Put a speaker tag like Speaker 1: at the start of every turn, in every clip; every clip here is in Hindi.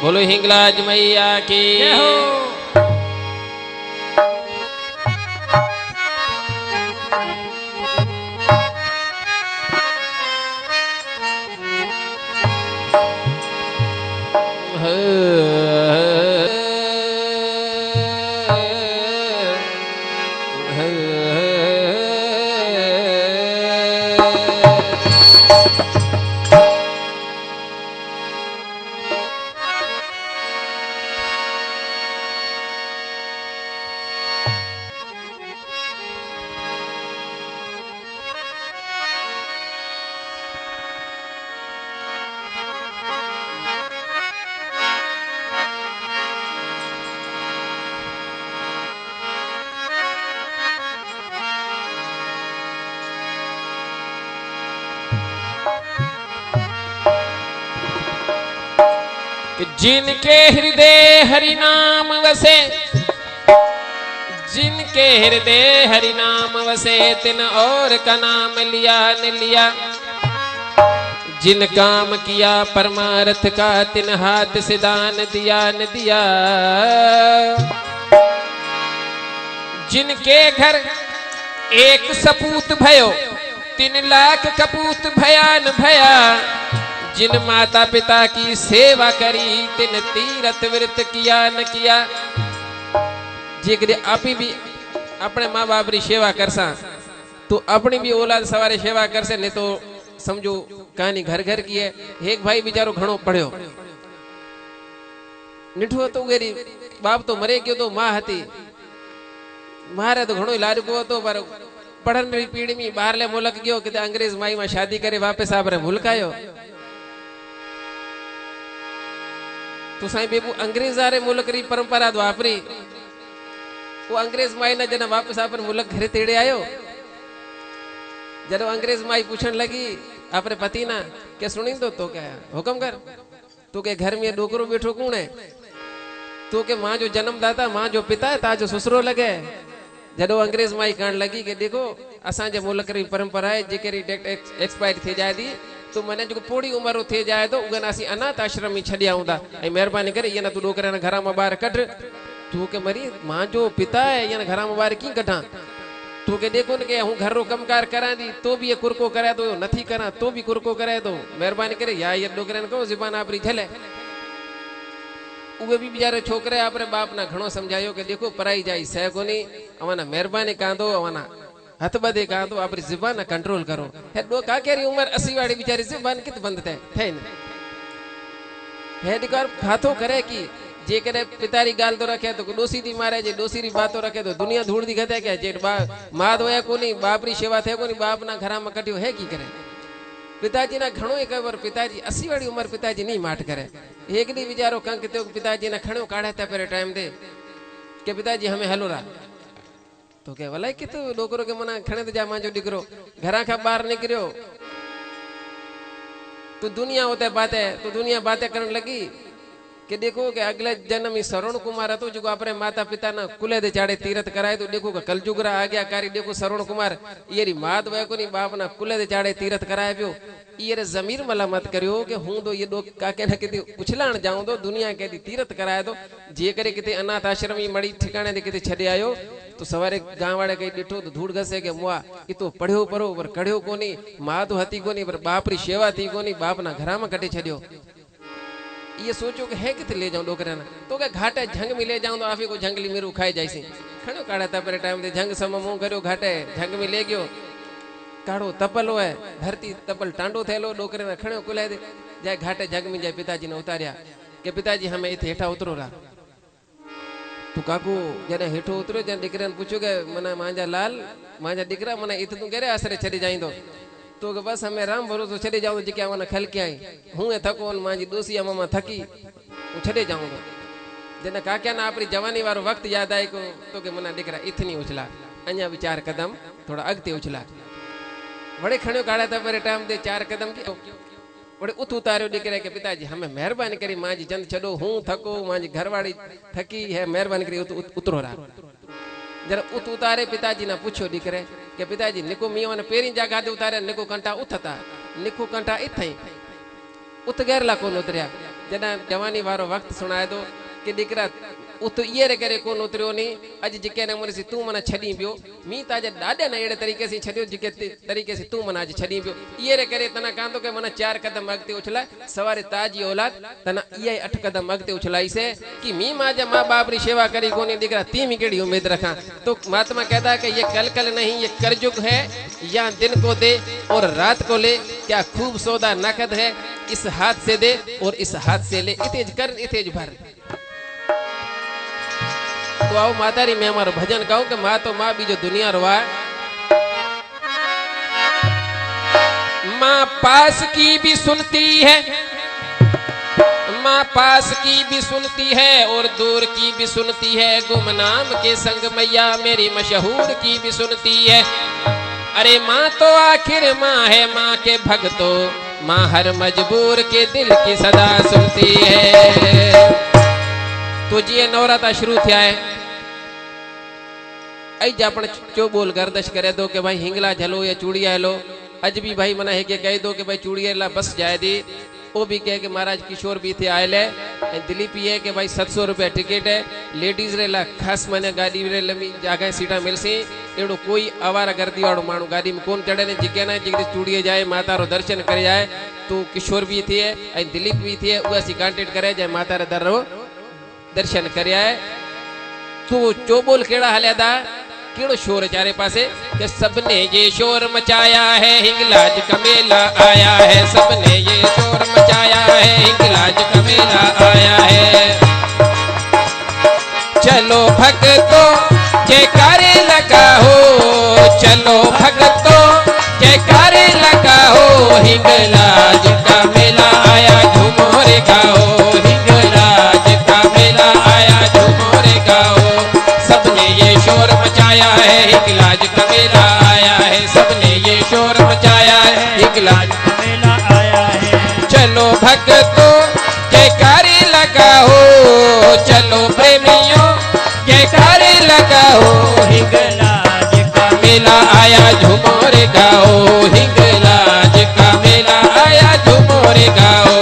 Speaker 1: बोलो हिंगलाज मैया की
Speaker 2: जय हो।
Speaker 1: जिनके हृदय हरि नाम वसे, जिनके हृदय हरि नाम वसे, तिन और का नाम लिया न लिया। जिन काम किया परमार्थ का, तिन हाथ से दान दिया न दिया। जिनके घर एक सपूत भयो, 3 लाख कपूत भया न भया। जिन माता पिता की सेवा करी, तिन तीरथ व्रत किया न किया। जे आप भी अपने माँ बाप री सेवा करसा तो अपनी भी औलाद सवारे सेवा करसे, नहीं तो समझो कहानी घर घर की है। एक भाई बेचारो घणो पढ़्यो, निठो तो गेरी बाप तो मरे गयो, तो माँ हती मारे तो घणो लाडको हतो, पर पढ़न री पीढ़ी में बाहरले मुल्क गयो कि अंग्रेज माई में शादी करे वापस आपरे मुल्क आयो। तो साईं बेबू अंग्रेज आरे मुल्क री परंपरा वापरी, वो अंग्रेज माई ना जना वापस आपन मुल्क घरे तेड़े आयो। जब अंग्रेज माई पूछन लगी आपरे पति ना के सुनी तो क्या हुक्म कर, तो के घर में डोकरो बैठो कौन है? तो के माँ जो जन्मदाता, माँ जो पिता है, ता जो ससुरो लगे। जब अंग्रेज माई कहन लगी कि देखो असा जे मुल्क री परंपरा है, जेकरी डेट एक्सपायर थी जाए दी, तो मैंने जो पोड़ी उम्र थे जाए तो उगन असी अनाथ आश्रम में छड़िया हुंदा। ऐं मेहरबानी करे ये ना तू डोकरे ना घरा में बाहर कढ। तू के मरी मां जो पिता है ये ना घरा में बाहर की कढा। तू के देखो न के हूं घर रो कमकार करा दी तो भी ये कुरको करे, तो नथी करा तो भी कुरको करे। तो मेहरबानी करे या ये डोकरे ने कहो जुबान आपरी झले। उवे भी बेचारे छोकरे आपरे बाप ना घणो समझायो कि देखो पराई जाई सह कोनी, अवाना मेहरबानी कांदो, अवाना हथ बदे कहा तो अपनी जुबान कंट्रोल करो। है दो काकेरी उम्र 80 वाली बिचारी जुबान कित बंद थे थे न है दिकार हाथों करे कि जे करे पितारी गाल तो रखे तो डोसी दी मारे, जे डोसी री बात तो रखे तो दुनिया धूड़ दी गते क्या। जे मां दोया कोनी बाप री सेवा थे कोनी, बाप ना घरा में कटियो है की करे। पिताजी ना घणो ही कबर, पिताजी 80 वाली उम्र पिताजी नहीं माट करे। एक दी बिचारो कंक तो पिताजी ना खणो काढ़े थे पर टाइम दे के पिताजी हमें हलो रा। तो क्या भला कि तू डोकरो के मना खणे तो जा मां जो दिकरो घरा का बाहर निकलियो तो दुनिया होते बातें, तो दुनिया बातें करने लगी कि देखो कि अगले जन्म में श्रवण कुमार तो जो अपने माता पिता ना कुले दे चाड़े तीरथ कराए। तो देखो कि कलजुगरा आ गया कारी, देखो श्रवण कुमार ये री मात वह को नहीं बाप ना कुले दे चाड़े तीरथ कराए पियो। ये रे जमीर मला मत करियो कि हूं तो ये दो काके ना किते उछलाण जाऊं तो दुनिया के दी तीरथ कराए। तो जे करे किते अनाथ आश्रम में मड़ी ठिकाने दे किते छडे आयो तो सवारे गांव वाले कई डिठो तो धूड़ घसे के मुआ ई तो पढ़्यो परो पर कढ़्यो कोनी, मां तो हती कोनी पर बाप री सेवा थी कोनी, बाप ना घरा में कटे छड्यो। ये सोचो कि है किते ले जाऊं डोकरा ना, तो के घाटे झंग में ले जाऊं तो आफी को जंगली मेरू खाई जायसी। खणो काढ़ा था पर टाइम दे झंग सम मुंह करियो घाटे झंग में ले गयो। काढ़ो तपल है धरती तपल टांडो थेलो डोकरे ने खणो कुलाय दे जाए घाटे झंग में जाए। पिताजी ने उतार्या के पिताजी हमें इथे हेठा उतरो रा। तो काकू जने हेठो उतरो जने दीकरा ने पूछो के मना मांजा लाल मांजा दीकरा मना इत तू केरे आसरे छड़ी जाईंदो। तो के बस हमें राम भरोसो छड़े जाऊं जे के आवन खल के आई हूं थको मांजी दोसिया मामा थकी वो छड़े जाऊं। जने काक्या ना अपनी जवानी वारो वक्त याद आई को तो के मना दीकरा इथनी उछला अन्या भी 4 कदम थोड़ा अगते उछला। वड़े खणियो काढ़ा था पर टाइम दे 4 कदम की वड़े उत उतारो दीकरे के पिताजी हमें मेहरबानी करी मांजी जन छड़ो हूं थको मांजी घरवाड़ी थकी है मेहरबानी करी उतरो रा। जरा उत उतारे पिताजी ना पूछो दीकरे के पिताजी निको मियो ने पेरी जगह दे उतारे निको कंटा उथता निको कंटा इथई उत गैरला कोन उतरिया। जॾहिं जवानी वारो वक़्तु सुणाए थो कि दीकरा उत ये रे करे कोन उतरियो नी अज जिके नमूने से तू मना छडी पियो मी ताजे ॾाढे न अहिड़े तरीक़े से छडियो जिके तरीक़े से तू मना अज छडी पियो ये रे करे तना कांदो के मना 4 कदम अॻिते उछला सवारे ताजी औलाद तना ये 8 कदम अॻिते उछलाई से कि मी मां जे मां बाप री सेवा करी कोनी दीकरा ती मी केड़ी उम्मीद रखा। तो महात्मा कहता कि ये कल नहीं ये करजुग है, या दिन को दे और रात को ले, क्या खूब सौदा नकद है, इस हाथ से दे और इस हाथ से ले, इतेज कर इतेज भर। तो आओ माता री मैं हमारा भजन गाऊं कि माँ तो माँ बीजो दुनिया रवा। माँ पास की भी सुनती है, माँ पास की भी सुनती है और दूर की भी सुनती है, गुमनाम के संग मैया मेरी मशहूर की भी सुनती है। अरे माँ तो आखिर माँ है, माँ के भक्तों माँ हर मजबूर के दिल की सदा सुनती है। तो जी नवरात्रा शुरू थिया है, अज आपण चो बोल गर्दश करे दो कि भाई हिंगला झलो या चूड़िया लो। अज भी भाई मना है कि कह दो कि भाई चूड़िया ला बस जाए दी। वो भी कहे कि महाराज किशोर भी थे आयल है, दिलीप ये कि भाई 700 रुपया टिकट है, लेडीज रे ला खास मैंने गाड़ी रे लंबी जगह सीटा मिलसी। एड़ो कोई आवारा गर्दी वालों मानू गाड़ी में कौन चढ़े ने जिके ना जिके चूड़िए जाए माता रो दर्शन करे जाए। तो किशोर भी थे दिलीप भी थे उसी कांटेक्ट करे जाए माता रे दर दर्शन करे आए। तो चो बोल केड़ा हल्या दा केड़ो शोर चारे पासे कि सबने ये शोर मचाया है, हिंगलाज का मेला आया है, सबने ये शोर मचाया है, हिंगलाज का मेला आया है। चलो भक्तों जयकारे लगाओ, चलो भक्तों जयकारे लगाओ, हिंगलाज का मेला आया झूमो रे गाओ, हिंगलाज का मेला आया झूमो रे गाओ। सबने ये शोर मचाया है, हिंगलाज का मेला आया है, सबने ये शोर मचाया है, हिंगलाज का मेला आया है। चलो भक्तों जयकारे लगाओ, चलो प्रेमियों जयकारे लगाओ, हिंगलाज का मेला आया झूमो रे गाओ, हिंगलाज का मेला आया झूमो रे गाओ।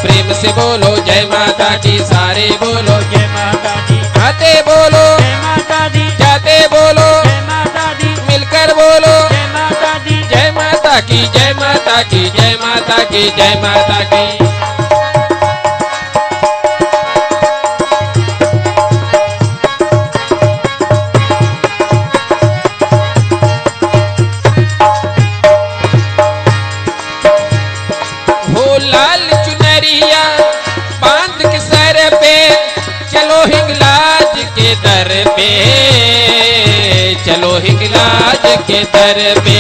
Speaker 1: प्रेम से बोलो जय माता दी, सारे बोलो जय माता दी, आते बोलो जय माता दी, जाते बोलो जय माता दी, मिलकर बोलो जय माता दी, जय माता की जय माता की जय माता की जय माता की। हो लाल चुनरिया बांध के सर पे, चलो हिंगलाज के दर पे, चलो हिंगलाज के दर पे।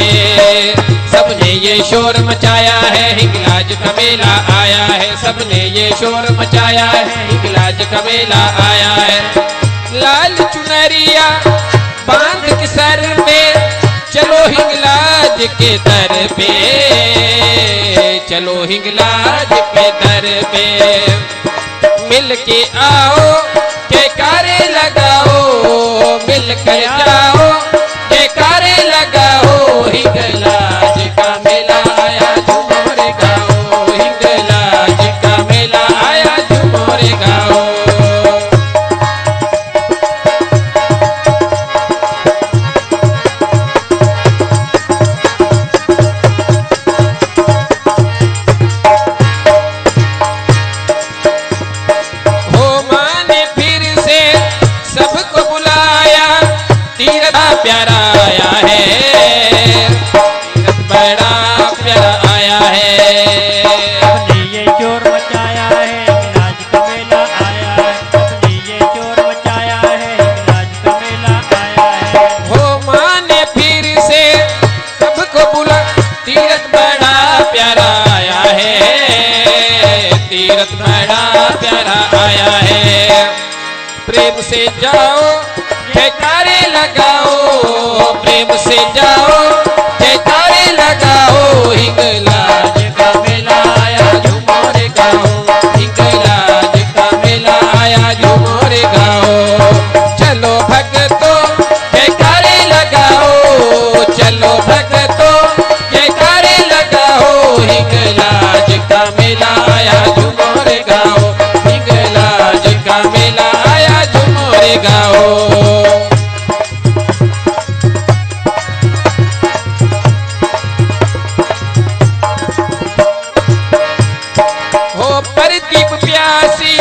Speaker 1: सबने ये शोर मचाया है, हिंगलाज का मेला आया है, सबने ये शोर मचाया है, हिंगलाज का मेला आया है। लाल चुनरिया बांध के सर पे, चलो हिंगलाज के दर पे, चलो हिंगलाज के दर पे। मिल के आओ जयकारे लगाओ, मिल कर जाओ जयकारे लगाओ, हिंगलाज का मेला आया झूमो रे गाओ, हिंगलाज का मेला आया झूमो रे गाओ। प्यारा आया है, तीरथ बड़ा प्यारा आया है। सबने ये शोर मचाया है, हिंगलाज का मेला आया है, सबने ये शोर मचाया है, हिंगलाज का मेला आया है। हो माँ ने फिर से सबको बुला, तीरथ बड़ा प्यारा आया है, तीरथ बड़ा प्यारा आया है। प्रेम से जाओ जयकारे लगाओ, प्रेम से जाओ जयकारे लगाओ, हिंगलाज का मेला आया झूमो रे गाओ, हिंगलाज का मेला आया झूमो रे गाओ। चलो भक्तों जयकारे लगाओ, चलो भक्तों जयकारे लगाओ, हिंगलाज का मेला आया झूमो रे गाओ। झुमोरे गाओ। हो प्रदीप प्यासी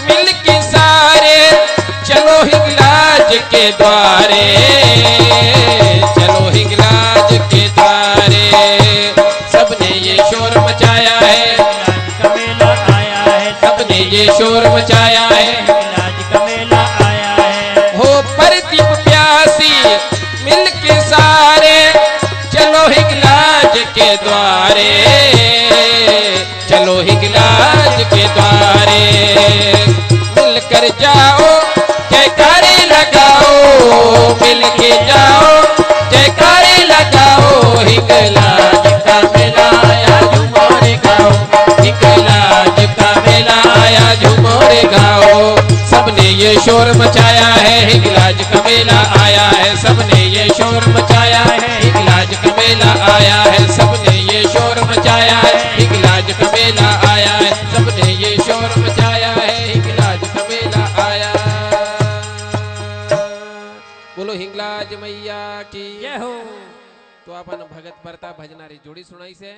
Speaker 1: मिलके सारे चलो हिंगलाज के द्वारे, चलो हिंगलाज के द्वारे। सबने ये शोर मचाया है,
Speaker 2: हिंगलाज का मेला आया है।
Speaker 1: सबने ये शोर मचाया है,
Speaker 2: हिंगलाज का मेला आया है।
Speaker 1: हो प्रदीप प्यासी मिलके सारे चलो हिंगलाज के द्वारे, चलो हिंगलाज के द्वारे। मिलकर जाओ जयकारे लगाओ, मिलके जाओ जयकारे लगाओ। हिंगलाज का मेला आया झुमोरे गाओ, हिंगलाज का मेला आया झुमोरे गाओ। सबने ये शोर मचाया है, हिंगलाज का मेला आया है। सबने ये शोर मचाया है, हिंगलाज का मेला आया है। सबने ये शोर मचाया है, हिंगलाज का मेला आया है। सबने ये शोर मचाया है, हिंगलाज का मेला आया। बोलो हिंगलाज मैया की
Speaker 2: जय हो।
Speaker 1: तो अपन भगत बरता भजनारी जोड़ी सुनाई से।